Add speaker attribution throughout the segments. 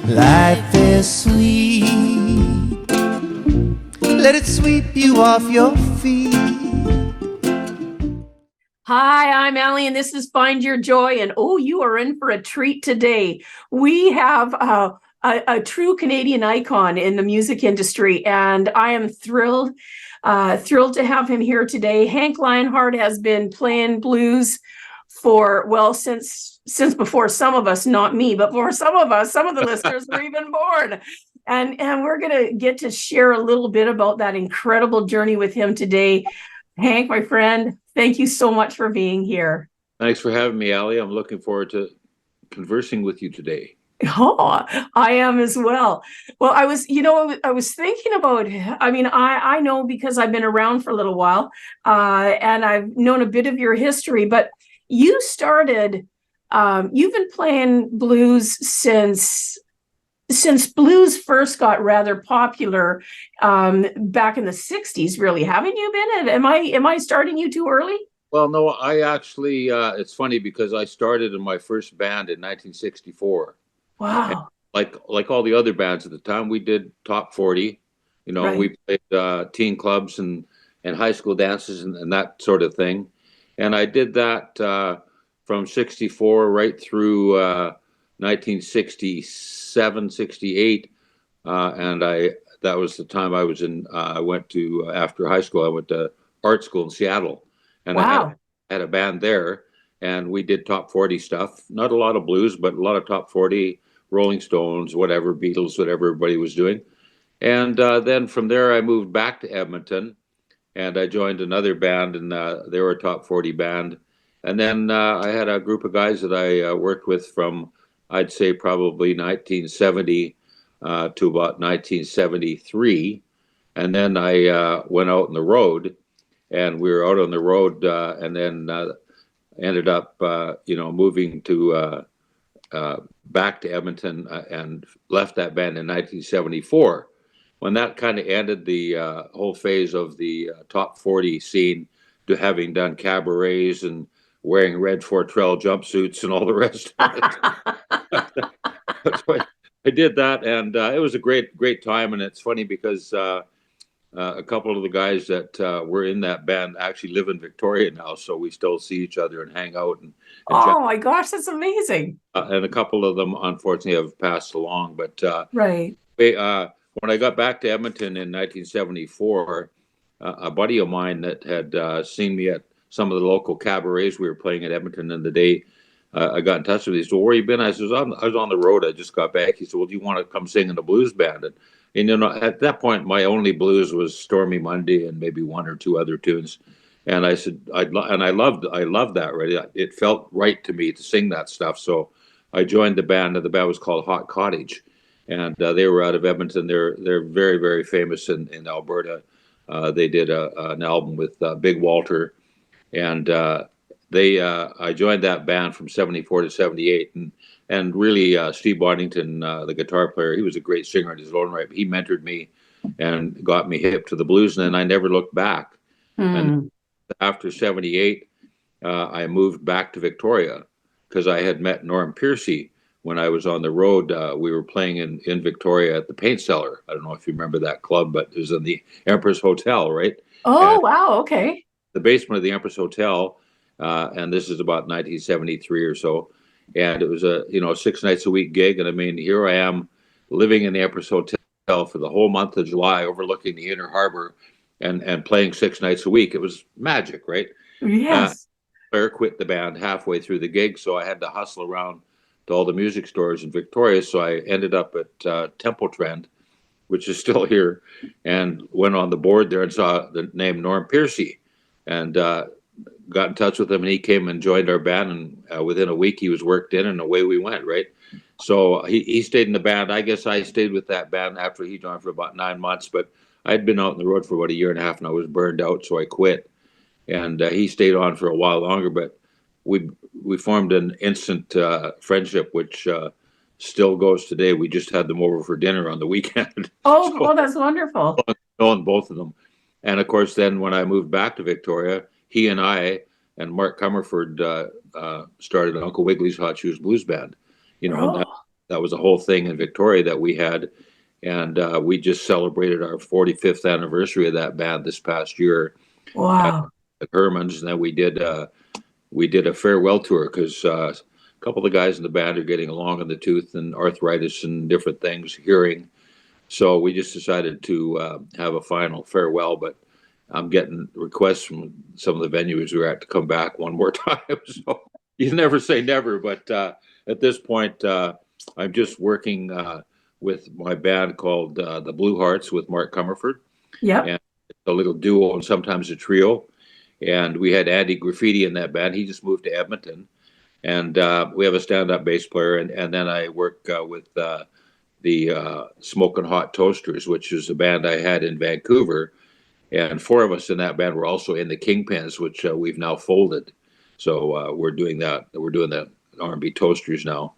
Speaker 1: Life is sweet. Let it sweep you off your feet.
Speaker 2: Hi, I'm Allie, and this is Find Your Joy. And oh, you are in for a treat today. We have a true Canadian icon in the music industry, and I am thrilled to have him here today. Hank Lionhart has been playing blues for, well, since before some of us, not me, but for some of us, some of the listeners were even born. And we're going to get to share a little bit about that incredible journey with him today. Hank, my friend, thank you so much for being here.
Speaker 3: Thanks for having me, Allie. I'm looking forward to conversing with you today.
Speaker 2: Oh, I am as well. Well, I was thinking about, I know because I've been around for a little while, and I've known a bit of your history, but you started, you've been playing blues since blues first got rather popular, back in the 60s, really, haven't you been? Am I starting you too early?
Speaker 3: Well, no, I actually, it's funny because I started in my first band in 1964.
Speaker 2: Wow.
Speaker 3: And like all the other bands at the time, we did top 40.
Speaker 2: Right.
Speaker 3: We played teen clubs and high school dances and that sort of thing. And I did that from 64 right through 1967, 68. And that was the time I was I went to, after high school, I went to art school in Seattle. And
Speaker 2: Wow.
Speaker 3: I had a band there, and we did top 40 stuff. Not a lot of blues, but a lot of top 40, Rolling Stones, whatever, Beatles, whatever everybody was doing. And then from there, I moved back to Edmonton, and I joined another band, and they were a top 40 band. And then I had a group of guys that I worked with from, I'd say, probably 1970 to about 1973. And then I went out on the road, and we were out on the road, and then ended up, moving to back to Edmonton, and left that band in 1974. When that kind of ended the whole phase of the top 40 scene, to having done cabarets and wearing red Fortrell jumpsuits and all the rest of it. So I did that, and it was a great time. And it's funny because a couple of the guys that were in that band actually live in Victoria now, so we still see each other and hang out. And
Speaker 2: Oh my gosh, that's amazing.
Speaker 3: And a couple of them, unfortunately, have passed along. But
Speaker 2: Right.
Speaker 3: When I got back to Edmonton in 1974, a buddy of mine that had seen me at some of the local cabarets we were playing at Edmonton in the day, I got in touch with him. He said, "Where you been?" I said, "I was on the road. I just got back." He said, "Well, do you want to come sing in the blues band?" And at that point, my only blues was Stormy Monday and maybe one or two other tunes. And I said, I loved that. Right, it felt right to me to sing that stuff. So I joined the band, and the band was called Hot Cottage, and they were out of Edmonton. They're very, very famous in Alberta. They did an album with Big Walter, and I joined that band from 74 to 78, and really Steve Boddington, the guitar player, he was a great singer in his own right. He mentored me and got me hip to the blues, and then I never looked back. And after 78, I moved back to Victoria because I had met Norm Piercy when I was on the road. We were playing in Victoria at the Paint Cellar. I don't know if you remember that club, but it was in the Empress Hotel, right?
Speaker 2: Oh,
Speaker 3: And
Speaker 2: wow. Okay.
Speaker 3: the basement of the Empress Hotel, and this is about 1973 or so. And it was a 6 nights a week gig, and I mean, here I am living in the Empress Hotel for the whole month of July, overlooking the Inner Harbor, and playing 6 nights a week. It was magic, right?
Speaker 2: Yes.
Speaker 3: Claire quit the band halfway through the gig, so I had to hustle around to all the music stores in Victoria. So I ended up at Temple Trend, which is still here, and went on the board there and saw the name Norm Piercy, and got in touch with him, and he came and joined our band, and within a week he was worked in, and away we went, right? So he stayed in the band. I guess I stayed with that band after he joined for about 9 months, but I'd been out on the road for about a year and a half, and I was burned out, so I quit. And he stayed on for a while longer, but we formed an instant friendship, which still goes today. We just had them over for dinner on the weekend.
Speaker 2: Oh,
Speaker 3: So,
Speaker 2: well, that's wonderful.
Speaker 3: knowing both of them. And of course, then when I moved back to Victoria, he and I and Mark Comerford started Uncle Wiggly's Hot Shoes Blues Band.
Speaker 2: Oh.
Speaker 3: that was a whole thing in Victoria that we had. And we just celebrated our 45th anniversary of that band this past year
Speaker 2: Wow.
Speaker 3: at Herman's. And then we did a farewell tour because a couple of the guys in the band are getting along in the tooth and arthritis and different things, hearing. So we just decided to have a final farewell. But I'm getting requests from some of the venues we're at to come back one more time. So you never say never. But at this point, I'm just working with my band called the Blue Hearts with Mark Comerford.
Speaker 2: Yep.
Speaker 3: And it's a little duo and sometimes a trio. And we had Andy Graffiti in that band. He just moved to Edmonton. And we have a stand-up bass player. And then I work with the Smoking Hot Toasters, which is a band I had in Vancouver. And 4 of us in that band were also in the Kingpins, which we've now folded. So we're doing that. We're doing the R&B Toasters now.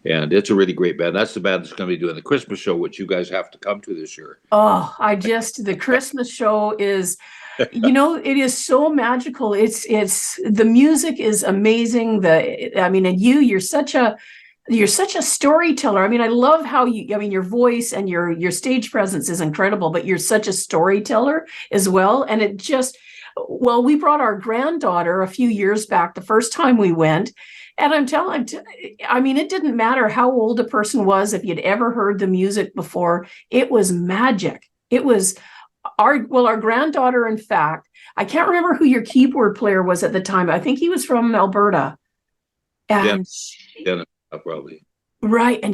Speaker 3: And it's a really great band. That's the band that's going to be doing the Christmas show, which you guys have to come to this year.
Speaker 2: Oh, the Christmas show is, it is so magical. It's the music is amazing. And you're such a storyteller. I mean, I love how your voice and your stage presence is incredible, but you're such a storyteller as well. And we brought our granddaughter a few years back, the first time we went. And it didn't matter how old a person was, if you'd ever heard the music before, it was magic. It was our granddaughter, in fact, I can't remember who your keyboard player was at the time. I think he was from Alberta. And
Speaker 3: probably.
Speaker 2: Right. And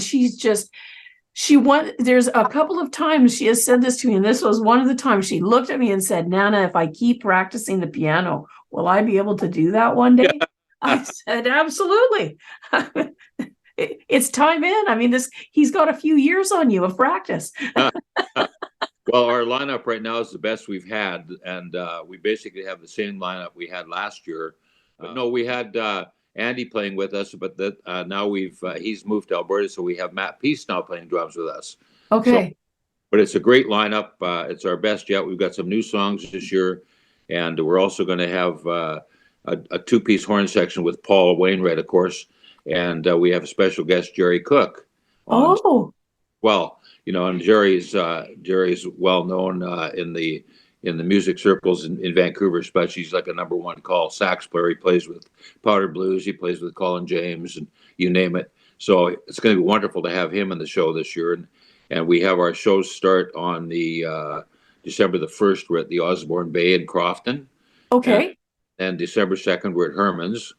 Speaker 2: there's a couple of times she has said this to me, and this was one of the times she looked at me and said, Nana, if I keep practicing the piano, will I be able to do that one day? Yeah. I said, absolutely. It's time in. I mean, he's got a few years on you of practice.
Speaker 3: Well, our lineup right now is the best we've had. And we basically have the same lineup we had last year. But no, we had Andy playing with us, but now he's moved to Alberta. So we have Matt Peace now playing drums with us.
Speaker 2: Okay.
Speaker 3: So, but it's a great lineup. It's our best yet. We've got some new songs this year. And we're also going to have a 2-piece horn section with Paul Wainwright, of course, and we have a special guest, Jerry Cook. Well, and Jerry's well known in the music circles in Vancouver, especially. He's like a number 1 call sax player. He plays with Powder Blues. He plays with Colin James, and you name it. So it's going to be wonderful to have him in the show this year. And we have our shows start on the December the 1st. We're at the Osborne Bay in Crofton.
Speaker 2: Okay.
Speaker 3: And December 2nd, we're at Herman's.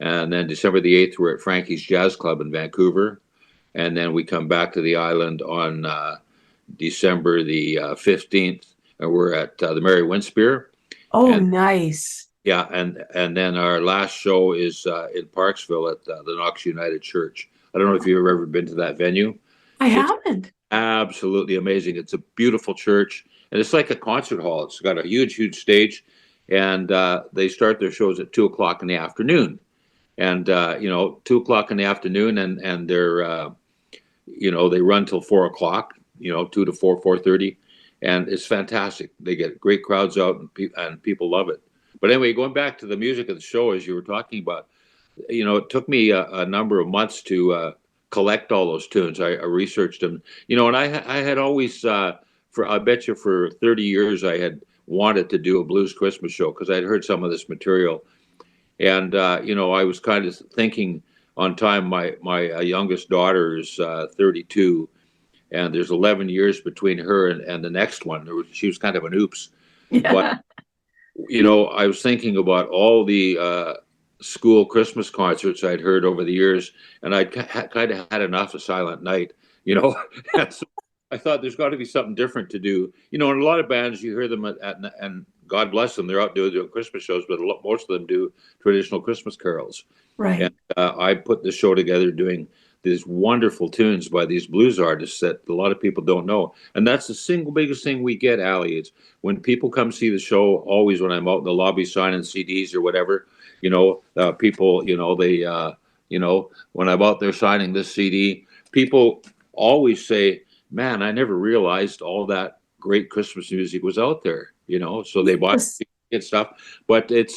Speaker 3: And then December the 8th, we're at Frankie's Jazz Club in Vancouver. And then we come back to the island on December the 15th, and we're at the Mary Winspear.
Speaker 2: Oh, nice.
Speaker 3: Yeah, and then our last show is in Parksville at the Knox United Church. I don't know if you've ever been to that venue.
Speaker 2: I haven't.
Speaker 3: Absolutely amazing. It's a beautiful church, and it's like a concert hall. It's got a huge, huge stage. And they start their shows at 2:00 in the afternoon, and 2:00 in the afternoon, and they're they run till 4:00, 2 to 4:30, and it's fantastic. They get great crowds out, and people love it. But anyway, going back to the music of the show, as you were talking about, it took me a number of months to collect all those tunes. I researched them, and I had always I bet you for 30 years I had wanted to do a blues Christmas show because I'd heard some of this material, and I was kind of thinking on time. My youngest daughter is 32, and there's 11 years between her and the next one. She was kind of an oops. Yeah. But I was thinking about all the school Christmas concerts I'd heard over the years, and I'd kind of had enough of Silent Night. So I thought there's got to be something different to do. In a lot of bands, you hear them and God bless them, they're out doing Christmas shows, but most of them do traditional Christmas carols.
Speaker 2: Right.
Speaker 3: And I put the show together doing these wonderful tunes by these blues artists that a lot of people don't know. And that's the single biggest thing we get, Allie. It's when people come see the show, always when I'm out in the lobby signing CDs or whatever, people, when I'm out there signing this CD, people always say, man, I never realized all that great Christmas music was out there, so they bought and stuff. But it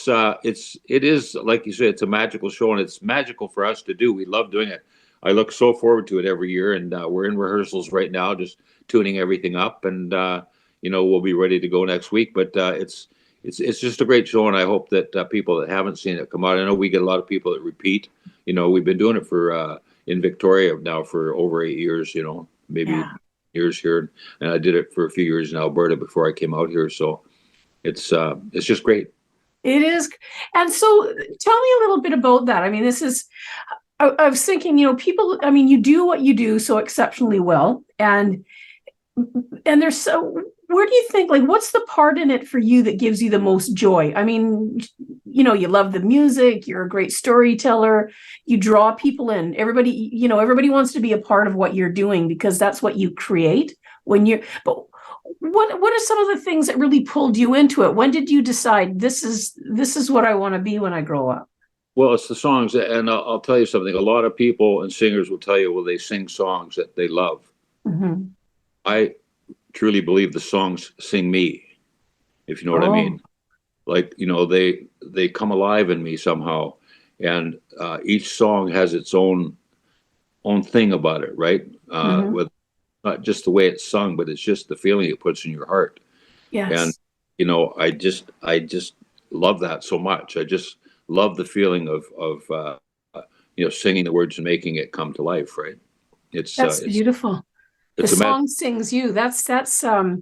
Speaker 3: is, like you said, it's a magical show, and it's magical for us to do. We love doing it. I look so forward to it every year, and we're in rehearsals right now, just tuning everything up, and we'll be ready to go next week. But it's just a great show, and I hope that people that haven't seen it come out. I know we get a lot of people that repeat. We've been doing it for in Victoria now for over 8 years. Maybe years here, and I did it for a few years in Alberta before I came out here. So it's just great.
Speaker 2: It is. And so tell me a little bit about that. I mean, I was thinking, people, I mean, you do what you do so exceptionally well. And there's where do you think, like, what's the part in it for you that gives you the most joy? I mean, you love the music, you're a great storyteller, you draw people in. Everybody wants to be a part of what you're doing because that's what you create but what are some of the things that really pulled you into it? When did you decide this is what I want to be when I grow up?
Speaker 3: Well, it's the songs, and I'll tell you something. A lot of people and singers will tell you, well, they sing songs that they love.
Speaker 2: Mm-hmm.
Speaker 3: I truly believe the songs sing me, if you know what I mean. Like, they come alive in me somehow, and each song has its own thing about it, right? With not just the way it's sung, but it's just the feeling it puts in your heart.
Speaker 2: Yes.
Speaker 3: And I just love that so much. I just love the feeling of singing the words and making it come to life, right?
Speaker 2: That's beautiful. The song sings you. That's I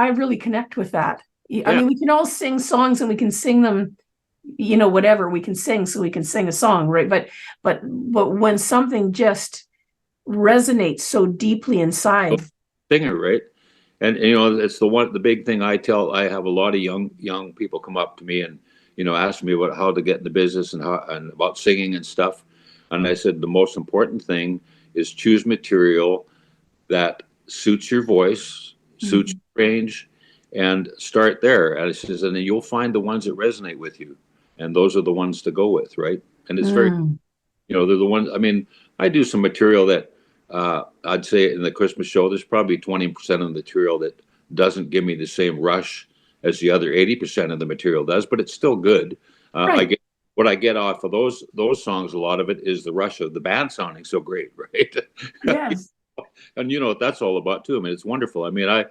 Speaker 2: really connect with that. Yeah. I mean, we can all sing songs and we can sing them, whatever we can sing, so we can sing a song, right? But when something just resonates so deeply inside,
Speaker 3: singer, right? And it's the big thing I have a lot of young people come up to me and ask me about how to get in the business and about singing and stuff. And I said the most important thing is choose material that suits your voice, suits your range, and start there. And it says, and then you'll find the ones that resonate with you, and those are the ones to go with, right? And it's very, they're the ones. I mean, I do some material that I'd say in the Christmas show, there's probably 20% of the material that doesn't give me the same rush as the other 80% of the material does, but it's still good. Right. What I get off of those songs, a lot of it is the rush of the band sounding so great, right?
Speaker 2: Yes.
Speaker 3: And what that's all about too. I mean, it's wonderful. I mean, I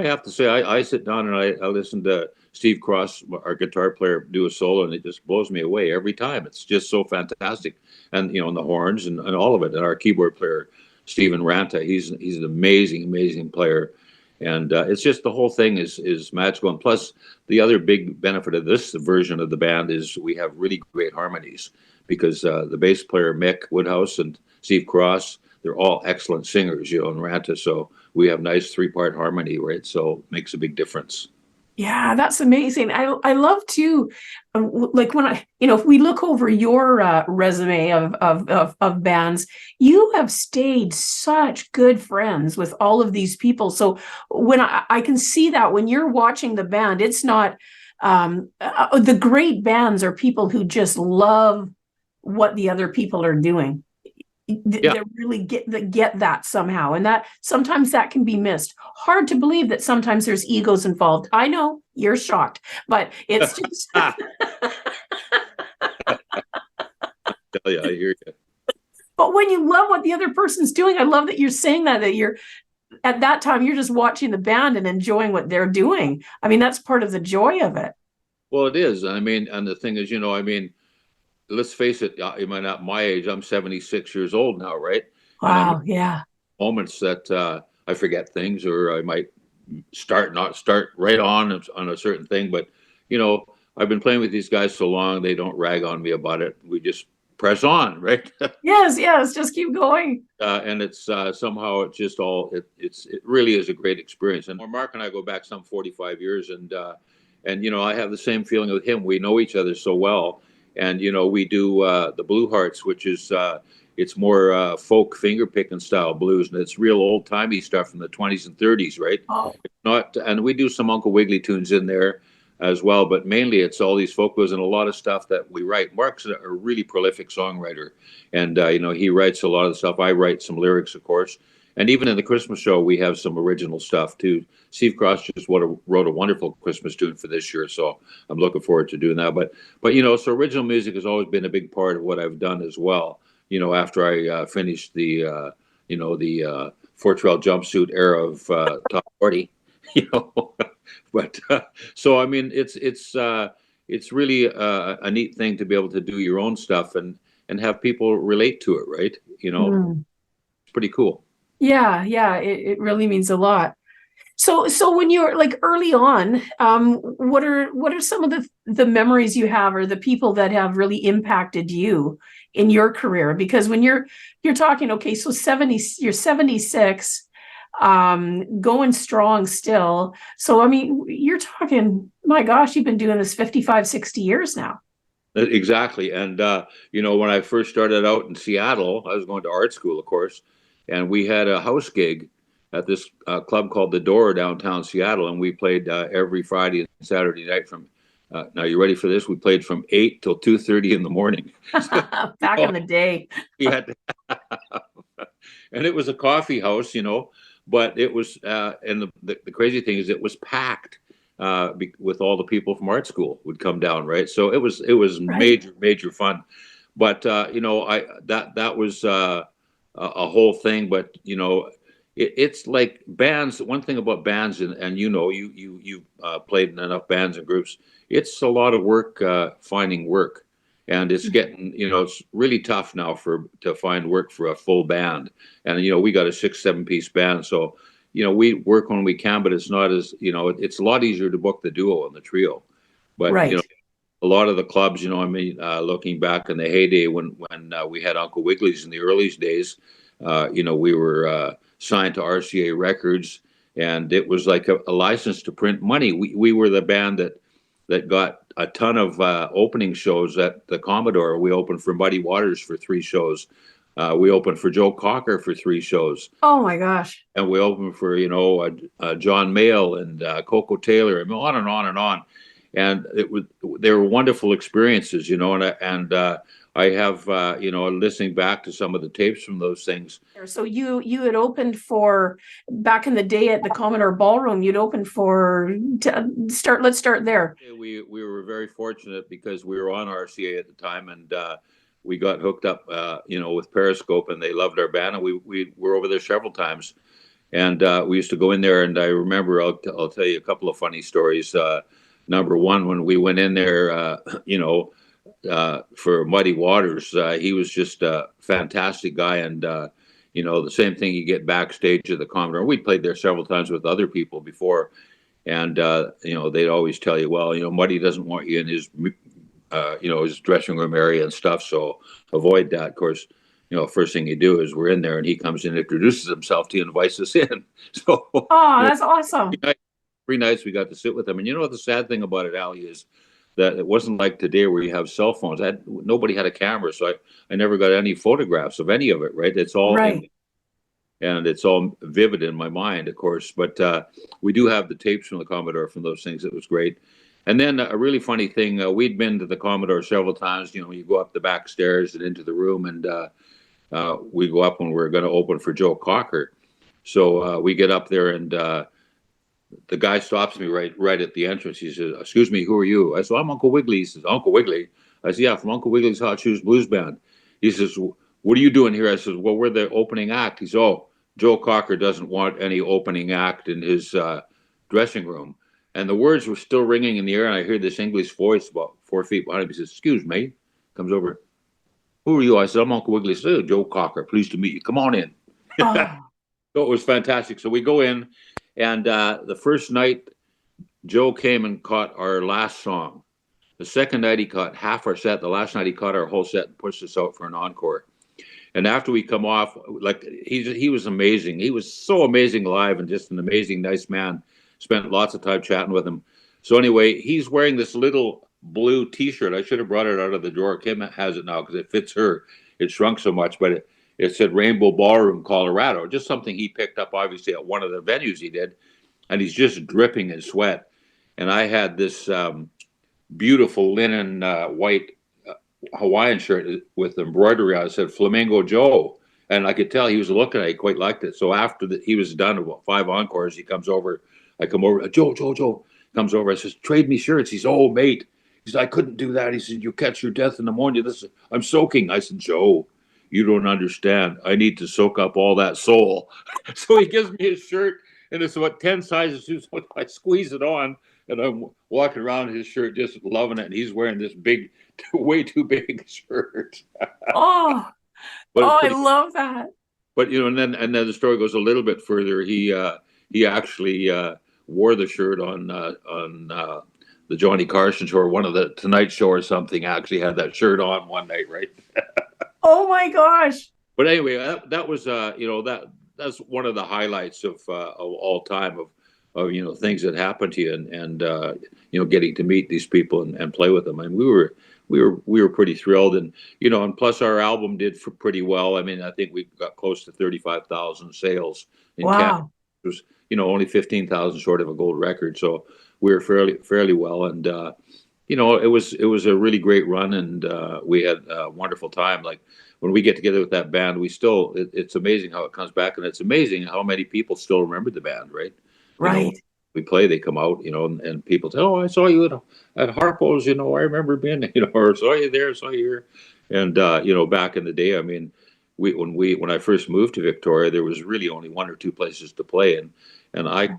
Speaker 3: have to say, I sit down and I listen to Steve Cross, our guitar player, do a solo, and it just blows me away every time. It's just so fantastic. And and the horns and all of it. And our keyboard player, Steven Ranta, he's an amazing player. And it's just the whole thing is magical. And plus, the other big benefit of this version of the band is we have really great harmonies because the bass player, Mick Woodhouse, and Steve Cross, they're all excellent singers, and Ranta. So we have nice 3-part harmony, right? So it makes a big difference.
Speaker 2: Yeah, that's amazing. I love to, like when if we look over your resume of bands, you have stayed such good friends with all of these people. So when I can see that when you're watching the band, it's not the great bands are people who just love what the other people are doing. They really get that somehow, and that sometimes that can be missed. Hard to believe that sometimes there's egos involved. I know you're shocked, but it's just
Speaker 3: I tell you, I hear you.
Speaker 2: But when you love what the other person's doing, I love that you're saying that you're at that time you're just watching the band and enjoying what they're doing. I mean, that's part of the joy of it.
Speaker 3: Well, it is. I mean, and the thing is, let's face it, at my age, I'm 76 years old now, right?
Speaker 2: Wow, yeah.
Speaker 3: Moments that I forget things, or I might not start right on a certain thing. But, I've been playing with these guys so long, they don't rag on me about it. We just press on, right?
Speaker 2: Yes, just keep going.
Speaker 3: And it's somehow it's just it really is a great experience. And Mark and I go back some 45 years, and I have the same feeling with him. We know each other so well. And, we do the Blue Hearts, which is, it's more folk finger picking style blues. And it's real old timey stuff from the 20s and 30s, right?
Speaker 2: Oh.
Speaker 3: And we do some Uncle Wiggily tunes in there as well. But mainly it's all these folk blues and a lot of stuff that we write. Mark's a really prolific songwriter. And, he writes a lot of the stuff. I write some lyrics, of course. And even in the Christmas show, we have some original stuff too. Steve Cross just wrote a wonderful Christmas tune for this year, so I'm looking forward to doing that. But so original music has always been a big part of what I've done as well. after I finished the Fort Trail jumpsuit era of top 40, you know. But so I mean, it's really a neat thing to be able to do your own stuff and have people relate to it, right?
Speaker 2: Mm.
Speaker 3: It's pretty cool.
Speaker 2: Yeah, it really means a lot. So when you're like early on, what are some of the memories you have or the people that have really impacted you in your career? Because when you're talking, okay, so you're 76, going strong still. So I mean, you're talking, my gosh, you've been doing this 55, 60 years now.
Speaker 3: Exactly. And, when I first started out in Seattle, I was going to art school, of course, and we had a house gig at this club called The Door downtown Seattle. And we played every Friday and Saturday night from, now you ready for this? We played from 8 till 2:30 in the morning.
Speaker 2: Back in the day.
Speaker 3: We had to, and it was a coffee house, but it was, and the crazy thing is it was packed with all the people from art school would come down, right? So it was
Speaker 2: Right.
Speaker 3: major fun. But I that was a whole thing. But it's like bands. One thing about bands, and you played in enough bands and groups. It's a lot of work finding work, and it's getting it's really tough now to find work for a full band. And we got a 6-7 piece band, so we work when we can, but it's not as it's a lot easier to book the duo and the trio. But
Speaker 2: Right.
Speaker 3: a lot of the clubs, looking back in the heyday when we had Uncle Wiggley's in the earliest days, we were signed to RCA Records, and it was like a license to print money. We were the band that got a ton of opening shows at the Commodore. We opened for Muddy Waters for 3 shows. We opened for Joe Cocker for 3 shows.
Speaker 2: Oh my gosh.
Speaker 3: And we opened for John Mayall and Coco Taylor, and on and on and on. And they were wonderful experiences, and I have listening back to some of the tapes from those things.
Speaker 2: So you had opened for, back in the day at the Commodore Ballroom, you'd opened for, let's start there.
Speaker 3: We were very fortunate because we were on RCA at the time, and we got hooked up with Periscope, and they loved our band, and we were over there several times. And we used to go in there, and I remember, I'll tell you a couple of funny stories. Number one, when we went in there, for Muddy Waters, he was just a fantastic guy. And, the same thing you get backstage at the Commodore. We played there several times with other people before. And, they'd always tell you, well, Muddy doesn't want you in his, his dressing room area and stuff. So avoid that. Of course, first thing you do is we're in there and he comes in, introduces himself to you, and invites us in. So,
Speaker 2: oh, that's awesome.
Speaker 3: 3 nights we got to sit with him. And what the sad thing about it, Ali, is that it wasn't like today where you have cell phones. Nobody had a camera, so I never got any photographs of any of it, right? It's all
Speaker 2: right.
Speaker 3: And it's all vivid in my mind, of course. But we do have the tapes from the Commodore from those things. It was great. And then a really funny thing, we'd been to the Commodore several times. You go up the back stairs and into the room, and we go up when we're going to open for Joe Cocker. So we get up there, and the guy stops me right at the entrance. He says, "Excuse me, who are you?" I said, "I'm Uncle Wiggily." He says, "Uncle Wiggily?" I said, "Yeah, from Uncle Wigglily's Hot Shoes Blues Band." He says, "What are you doing here?" I said, "Well, we're the opening act." He says, "Oh, Joe Cocker doesn't want any opening act in his dressing room." And the words were still ringing in the air, and I heard this English voice about 4 feet behind him. He says, "Excuse me." Comes over. "Who are you?" I said, "I'm Uncle Wiggily." He said, "Oh, Joe Cocker, pleased to meet you. Come on in."
Speaker 2: Oh.
Speaker 3: So it was fantastic. So we go in, and the first night, Joe came and caught our last song. The second night, he caught half our set. The last night, he caught our whole set and pushed us out for an encore. And after we come off, like he was amazing. He was so amazing live and just an amazing, nice man. Spent lots of time chatting with him. So anyway, he's wearing this little blue T-shirt. I should have brought it out of the drawer. Kim has it now because it fits her. It shrunk so much, but it said Rainbow Ballroom, Colorado. Just something he picked up, obviously, at one of the venues he did. And he's just dripping in sweat. And I had this beautiful linen white Hawaiian shirt with embroidery on it. Said Flamingo Joe. And I could tell he was looking at it. He quite liked it. So after he was done, about 5 encores, he comes over. I come over. Joe. Comes over. I says, "Trade me shirts." He says, "Oh, mate." He said, "I couldn't do that." He said, "You catch your death in pneumonia. I'm soaking." I said, "Joe, you don't understand. I need to soak up all that soul. So he gives me his shirt, and it's about 10 sizes too. So I squeeze it on, and I'm walking around his shirt just loving it. And he's wearing this big, way too big shirt.
Speaker 2: Oh,
Speaker 3: But it's
Speaker 2: oh, I
Speaker 3: pretty.
Speaker 2: love that.
Speaker 3: But and then the story goes a little bit further. He actually wore the shirt on the Johnny Carson show, or one of the Tonight Show or something. Actually had that shirt on one night, right?
Speaker 2: Oh my gosh.
Speaker 3: But anyway, that was that's one of the highlights of all time of things that happened to you, and getting to meet these people and play with them. And we were pretty thrilled, and and plus our album did pretty well. I mean, I think we got close to 35,000 sales in Canada.
Speaker 2: Wow.
Speaker 3: It was only 15,000 short of a gold record, so we were fairly well, and it was a really great run, and we had a wonderful time. Like when we get together with that band, we still it's amazing how it comes back, and it's amazing how many people still remember the band, right?
Speaker 2: Right.
Speaker 3: We play, they come out, and people say, "Oh, I saw you at Harpo's, I remember being, or saw you there, saw you here." And back in the day, I mean, when I first moved to Victoria, there was really only one or two places to play, and I've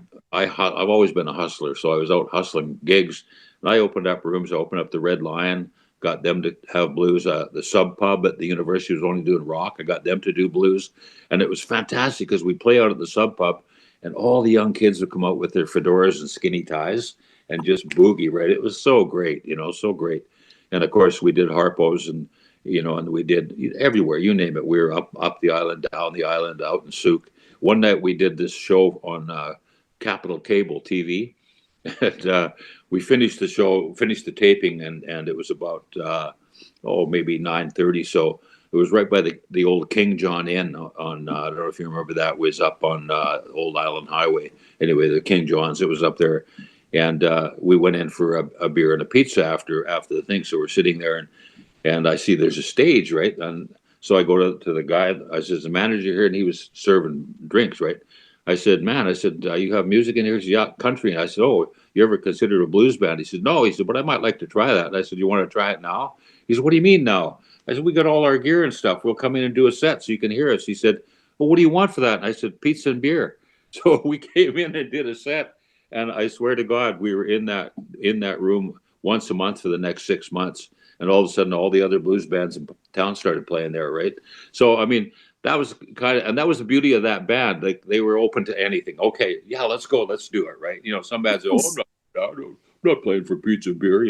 Speaker 3: always been a hustler, so I was out hustling gigs, and I opened up rooms. I opened up the Red Lion, got them to have blues. The Sub Pub at the university was only doing rock. I got them to do blues, and it was fantastic because we play out at the Sub Pub, and all the young kids would come out with their fedoras and skinny ties and just boogie, right? It was so great, so great. And of course, we did Harpo's, and we did everywhere, you name it. We were up the island, down the island, out in Souk. One night we did this show on Capital Cable TV, and we finished the taping, and it was about maybe 9:30. So it was right by the old King John Inn on I don't know if you remember, that was up on Old Island Highway. Anyway, the King John's, it was up there, and we went in for a beer and a pizza after the thing. So we're sitting there, and I see there's a stage, right? And so I go to the guy. I said, "The manager here," and he was serving drinks, right? I said, "Man," I said, "You have music in here?" He said, "Yeah, country." And I said, "Oh, you ever considered a blues band?" He said, "No." He said, "But I might like to try that." And I said, "You want to try it now?" He said, "What do you mean now?" I said, "We got all our gear and stuff. We'll come in and do a set so you can hear us." He said, "Well, what do you want for that?" And I said, "Pizza and beer." So we came in and did a set, and I swear to God, we were in that room once a month for the next 6 months. And all of a sudden, all the other blues bands in town started playing there, right? So, I mean, that was and that was the beauty of that band. Like, they were open to anything. Okay, yeah, let's go, let's do it, right? Some bands say, "Oh, I'm not playing for pizza and beer,"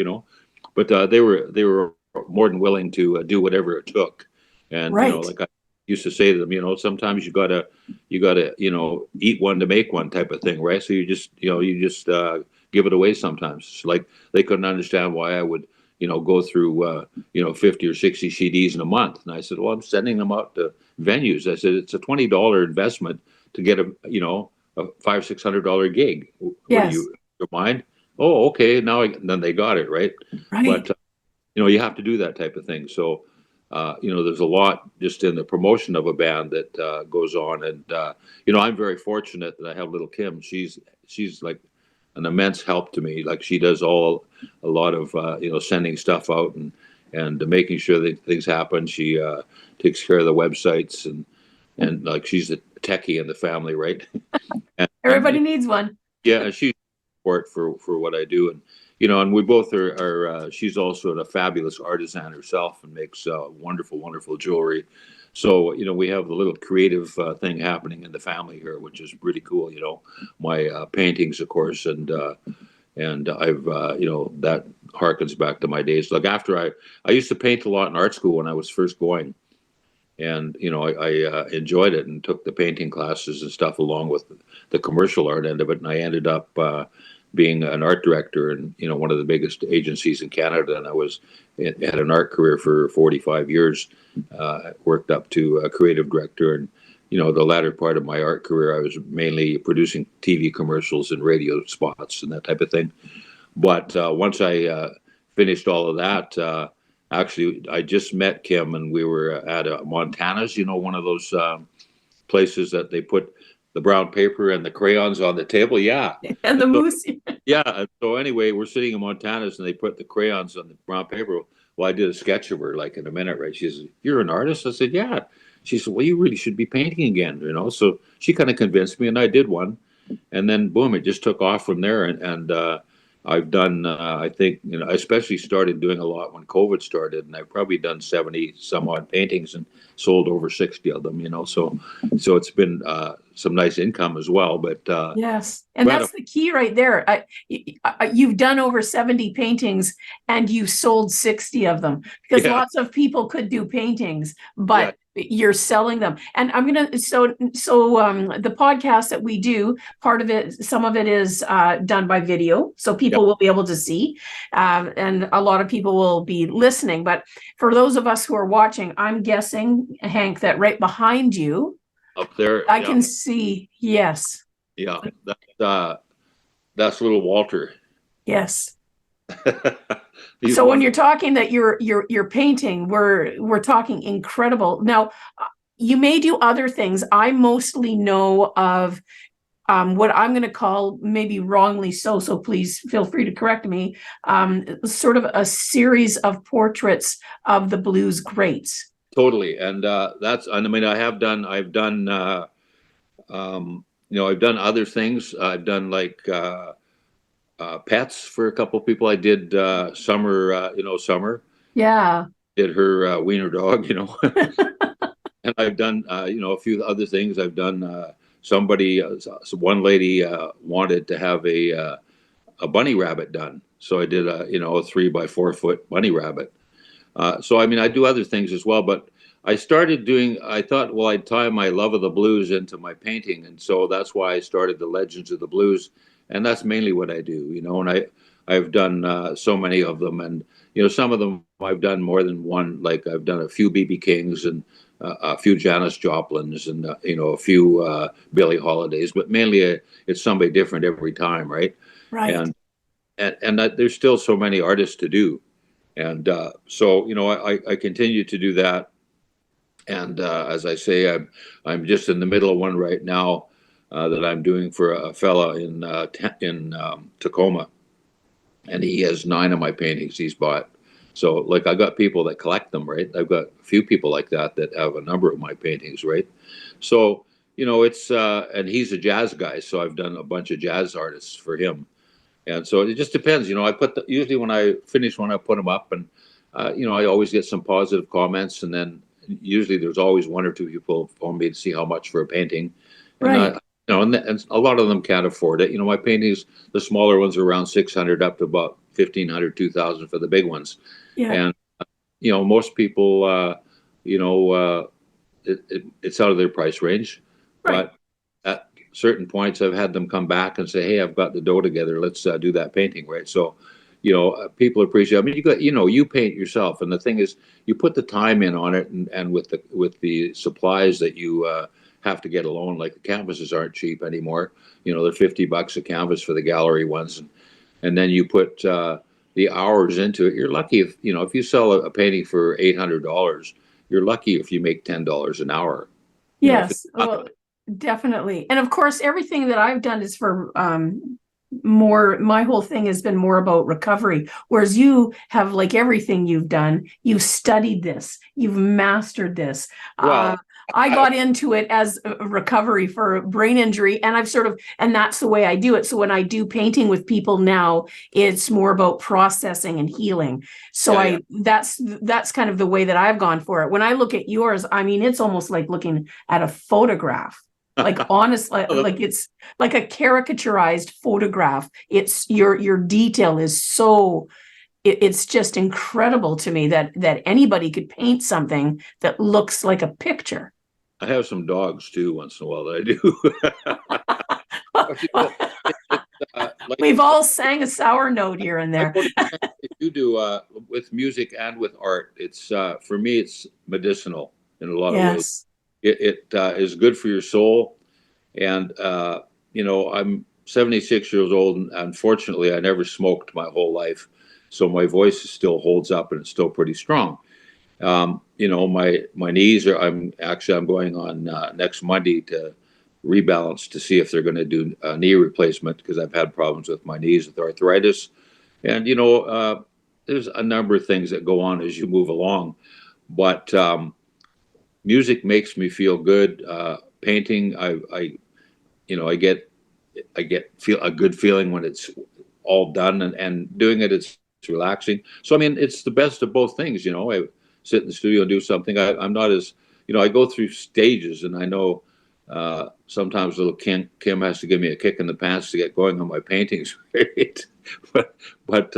Speaker 3: but they were more than willing to do whatever it took. And
Speaker 2: Right.
Speaker 3: like I used to say to them, sometimes you gotta eat one to make one, type of thing, right? So you just give it away sometimes. It's like they couldn't understand why I would go through 50 or 60 CDs in a month. And I said, "Well, I'm sending them out to venues." I said, "It's a $20 investment to get a $500-600 gig.
Speaker 2: Yes.
Speaker 3: What do you mind?" "Oh, okay." Then they got it, right?
Speaker 2: Right.
Speaker 3: But you have to do that type of thing. So there's a lot just in the promotion of a band that goes on, and I'm very fortunate that I have Lil Kim. She's like an immense help to me. Like, she does a lot of sending stuff out and making sure that things happen. She takes care of the websites, and like, she's a techie in the family, right?
Speaker 2: Everybody needs one.
Speaker 3: Yeah, and she's support for what I do, and we both are she's also a fabulous artisan herself and makes wonderful jewelry. So we have the little creative thing happening in the family here, which is really cool. My paintings, of course, and I've that harkens back to my days. Like, after I used to paint a lot in art school when I was first going, and I enjoyed it and took the painting classes and stuff along with the commercial art end of it, and I ended up being an art director in one of the biggest agencies in Canada, and I had an art career for 45 years. Worked up to a creative director, and the latter part of my art career, I was mainly producing TV commercials and radio spots and that type of thing. But once I finished all of that, actually, I just met Kim, and we were at Montana's, one of those places that they put the brown paper and the crayons on the table. Yeah.
Speaker 2: And the moose.
Speaker 3: Yeah. So anyway, we're sitting in Montana's, and they put the crayons on the brown paper. well, I did a sketch of her like in a minute, right? She says, "You're an artist?" I said, "Yeah." She said, "Well, you really should be painting again, you know." So she kind of convinced me, and I did one, and then boom, it just took off from there. And I've done, I think, you know, I especially started doing a lot when COVID started, and I've probably done 70 some odd paintings and sold over 60 of them, you know. So it's been some nice income as well. But
Speaker 2: Yes, and that's the key right there. You've done over 70 paintings and you've sold 60 of them, because
Speaker 3: yeah,
Speaker 2: lots of people could do paintings, but you're selling them. And I'm gonna the podcast that we do, part of it, some of it is done by video, so people will be able to see, and a lot of people will be listening. But for those of us who are watching, I'm guessing, Hank, that right behind you
Speaker 3: up there,
Speaker 2: I can see, yes.
Speaker 3: Yeah, that's little Walter.
Speaker 2: Yes.
Speaker 3: He's
Speaker 2: So when
Speaker 3: one.
Speaker 2: you're talking that you're painting, we're talking incredible. Now, you may do other things. I mostly know of what I'm going to call, maybe wrongly so please feel free to correct me, sort of a series of portraits of the blues greats.
Speaker 3: Totally, and that's. I mean, I've done. You know, I've done other things. I've done like pets for a couple of people. I did Summer. You know, Summer.
Speaker 2: Yeah.
Speaker 3: Did her wiener dog. You know, and I've done you know, a few other things. I've done somebody. One lady wanted to have a bunny rabbit done, so I did a, you know, a 3 by 4 foot bunny rabbit. So I mean, I do other things as well, but I started doing. I thought, well, I'd tie my love of the blues into my painting, and so that's why I started the Legends of the Blues, and that's mainly what I do, you know. And I've done so many of them, and you know, some of them I've done more than one. Like I've done a few BB Kings and a few Janis Joplins, and you know, a few Billie Holidays, but mainly it's somebody different every time, right?
Speaker 2: Right.
Speaker 3: And there's still so many artists to do. And so, you know, I continue to do that. And as I say, I'm just in the middle of one right now that I'm doing for a fella in Tacoma, and he has 9 of my paintings he's bought. So, like, I got people that collect them, right? I've got a few people like that have a number of my paintings, right? So, you know, it's and he's a jazz guy, so I've done a bunch of jazz artists for him. And so it just depends, you know. I put usually when I finish one, I put them up, and you know, I always get some positive comments, and then usually there's always 1 or 2 people phone me to see how much for a painting, and
Speaker 2: Right.
Speaker 3: you know, and a lot of them can't afford it. You know, my paintings, the smaller ones are around 600 up to about 1,500, 2,000 for the big ones,
Speaker 2: Yeah.
Speaker 3: and you know, most people, you know, it's out of their price range,
Speaker 2: Right.
Speaker 3: but at certain points, I've had them come back and say, "Hey, I've got the dough together. Let's do that painting," right? So, you know, people appreciate. I mean, you got, you know, you paint yourself, and the thing is, you put the time in on it, and with the supplies that you have to get alone, like the canvases aren't cheap anymore. You know, they're $50 a canvas for the gallery ones, and then you put the hours into it. You're lucky if, you know, if you sell a painting for $800, you're lucky if you make $10 an hour. You know, if
Speaker 2: Yes. Well, definitely. And of course, everything that I've done is for more, my whole thing has been more about recovery. Whereas you have, like everything you've done, you've studied this, you've mastered this.
Speaker 3: well,
Speaker 2: I got into it as a recovery for brain injury, and and that's the way I do it. So when I do painting with people now, it's more about processing and healing. So
Speaker 3: Yeah,
Speaker 2: that's kind of the way that I've gone for it. When I look at yours, I mean, it's almost like looking at a photograph. Like honestly, like it's like a caricaturized photograph. It's your detail is so it's just incredible to me that anybody could paint something that looks like a picture.
Speaker 3: I have some dogs too once in a while that I do. But, you know, like
Speaker 2: We've all sang a sour note here and
Speaker 3: I
Speaker 2: there.
Speaker 3: go to if you do with music and with art, it's for me it's medicinal in a lot of ways.
Speaker 2: Yes.
Speaker 3: It is good for your soul, and you know, I'm 76 years old, and unfortunately, I never smoked my whole life, so my voice still holds up and it's still pretty strong. You know, my knees are. I'm going on next Monday to rebalance to see if they're going to do a knee replacement because I've had problems with my knees with arthritis, and you know, there's a number of things that go on as you move along, but music makes me feel good. Painting, I get feel a good feeling when it's all done, and doing it, it's relaxing. So I mean, it's the best of both things. I sit in the studio and do something. I'm not as, I go through stages, and I know sometimes little Kim has to give me a kick in the pants to get going on my paintings, right? but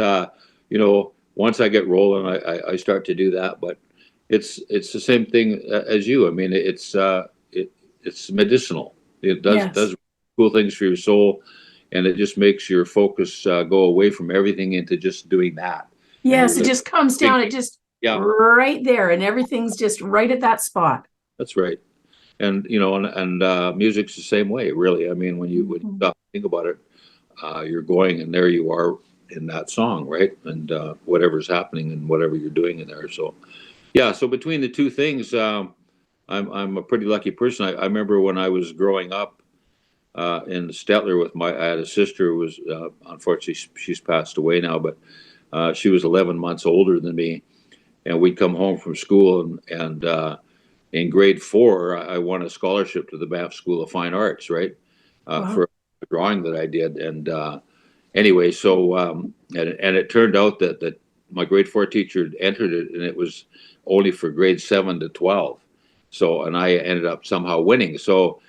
Speaker 3: once I get rolling, I start to do that. But it's the same thing as you. I mean, it's medicinal. It does
Speaker 2: Yes.
Speaker 3: does cool things for your soul, and it just makes your focus go away from everything into just doing that. And
Speaker 2: Yes,
Speaker 3: you're
Speaker 2: it just comes down, it just
Speaker 3: yeah,
Speaker 2: right there, and everything's just right at that spot.
Speaker 3: that's right. And music's the same way, really. I mean, when you
Speaker 2: Mhm.
Speaker 3: stop and think about it, you're going, and there you are in that song, right? And whatever's happening and whatever you're doing in there. So yeah, so between the two things, I'm a pretty lucky person. I remember when I was growing up in Stettler I had a sister who was unfortunately she's passed away now, but she was 11 months older than me, and we'd come home from school, and in grade 4, I won a scholarship to the Banff School of Fine Arts, right,
Speaker 2: Wow.
Speaker 3: for a drawing that I did. And anyway, so and it turned out that my grade 4 teacher entered it, and it was only for grade 7 to 12. So, and I ended up somehow winning. So,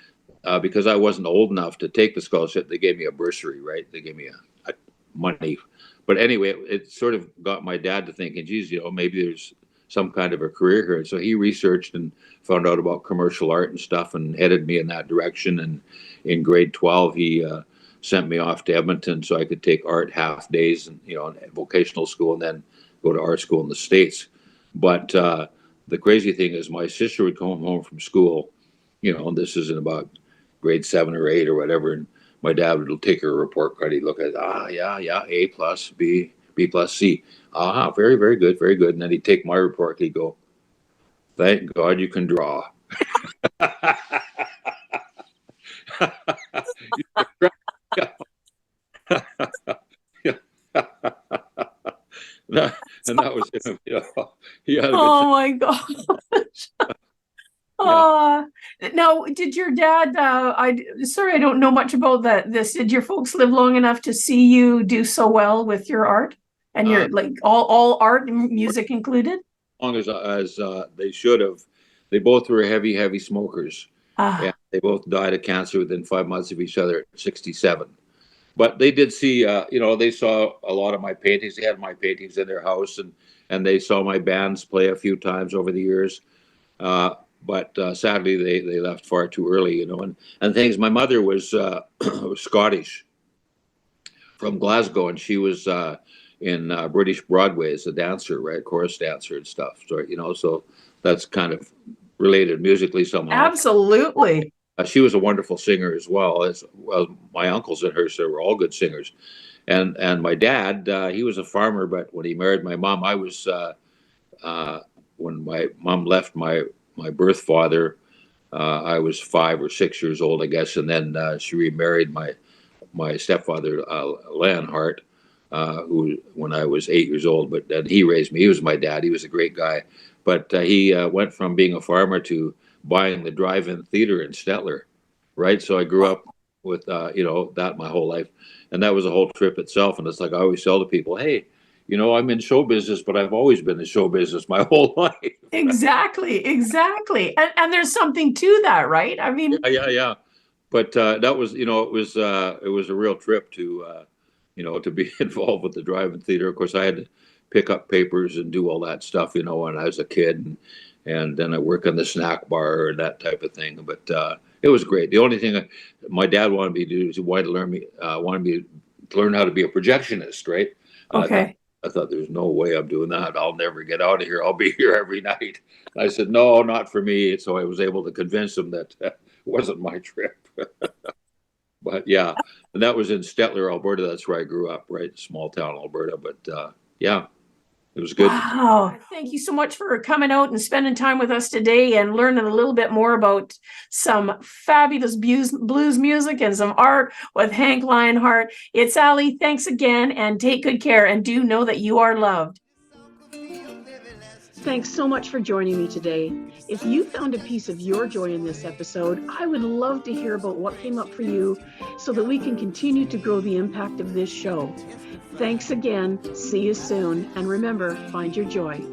Speaker 3: because I wasn't old enough to take the scholarship, they gave me a bursary, right? They gave me a money. But anyway, it sort of got my dad to thinking, geez, maybe there's some kind of a career here. And so he researched and found out about commercial art and stuff, and headed me in that direction. And in grade 12, he sent me off to Edmonton so I could take art half days, and vocational school, and then go to art school in the States. But the crazy thing is, my sister would come home from school, and this is in about grade 7 or 8 or whatever, and my dad would take her report card. He'd look at it, yeah, A plus, B plus, C. Very, very good, very good. And then he'd take my report. He'd go, thank God you can draw. And that was him. He had a good
Speaker 2: Oh my gosh.
Speaker 3: yeah.
Speaker 2: Now, did your dad, sorry, I don't know much about this. Did your folks live long enough to see you do so well with your art and your, like, all art and music included?
Speaker 3: Long as they should have. They both were heavy smokers, and
Speaker 2: Ah,
Speaker 3: they both died of cancer within 5 months of each other at 67. But they did see, they saw a lot of my paintings. They had my paintings in their house, and they saw my bands play a few times over the years. But sadly, they left far too early, and things. My mother was Scottish, from Glasgow, and she was in British Broadway as a dancer, right, chorus dancer and stuff. So that's kind of related musically somehow.
Speaker 2: absolutely.
Speaker 3: She was a wonderful singer as well. As well, my uncles and her, so were all good singers. And my dad, he was a farmer, but when he married my mom, I was when my mom left my birth father, I was 5 or 6 years old, I guess, and then she remarried my stepfather, Lionhart, who when I was 8 years old. But then he raised me. He was my dad. He was a great guy, but he went from being a farmer to buying the drive-in theater in Stettler, right? So I grew up with that my whole life, and that was a whole trip itself. And it's like I always tell to people, hey, I'm in show business, but I've always been in show business my whole life.
Speaker 2: Exactly. And there's something to that, right? I mean,
Speaker 3: Yeah. But that was, it was a real trip to be involved with the drive-in theater. Of course, I had to pick up papers and do all that stuff, when I was a kid, and then I work on the snack bar and that type of thing. But it was great. The only thing my dad wanted me to do is he wanted me to learn how to be a projectionist, right?
Speaker 2: okay.
Speaker 3: I thought there's no way I'm doing that. I'll never get out of here. I'll be here every night. I said, no, not for me. So I was able to convince him that it wasn't my trip. But yeah, and that was in Stettler, Alberta. That's where I grew up, right? Small town Alberta. But yeah, it was good.
Speaker 2: Wow. Thank you so much for coming out and spending time with us today and learning a little bit more about some fabulous blues music and some art with Hank Lionhart. It's Ali. Thanks again, and take good care, and do know that you are loved. Thanks so much for joining me today. If you found a piece of your joy in this episode, I would love to hear about what came up for you so that we can continue to grow the impact of this show. Thanks again. See you soon. And remember, find your joy.